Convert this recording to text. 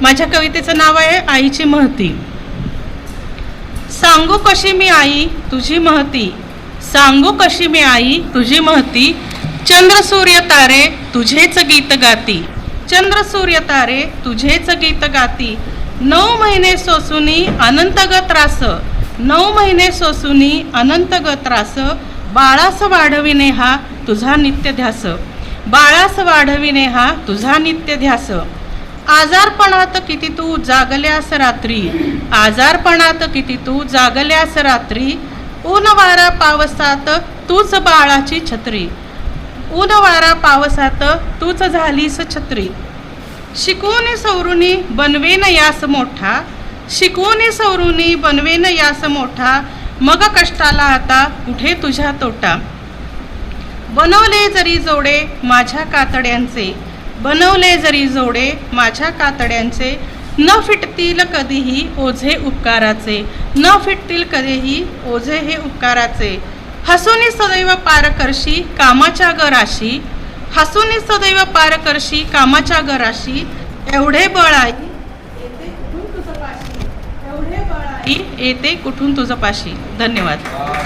माझ्या कवितेचं नाव आहे आईची महती. सांगू कशी मी आई तुझी महती, सांगू कशी मी आई तुझी महती. चंद्र सूर्य तारे तुझेच गीत गाती, चंद्र सूर्य तारे तुझेच गीत गाती. 9 महिने सोसुनी अनंत ग त्रास, 9 महिने सोसुनी अनंत ग त्रास. बाळास वाढविणे हा तुझा नित्य ध्यास, बाळास वाढविणे हा तुझा नित्य ध्यास. आजारपणात किती तू जागल्यास रात्री, आजारपणात किती तू जागल्यास रात्री. ऊन वारा पावसात तूच बाळाची छत्री, ऊन वारा पावसात तूच झालीस छत्री. शिकवून सौरुनी बनवेन यास मोठा, शिकवून सौरुनी बनवेन यास मोठा. मग कष्टाला आता कुठे तुझ्या तोटा. बनवले जरी जोडे माझ्या कातड्यांचे, बनवले जरी जोडे माझ्या कातड्यांचे. न फिटतील कधीही ओझे उपकाराचे, न फिटतील कधीही ओझे हे उपकाराचे. हसूनी सदैव पार करशी कामाच्या ग राशी, हसूनी सदैव पार करशी कामाच्या ग राशी. एवढे बळ आई येते कुठून तुझं पाशी, एवढे बळ आई येते कुठून तुझं पाशी. धन्यवाद.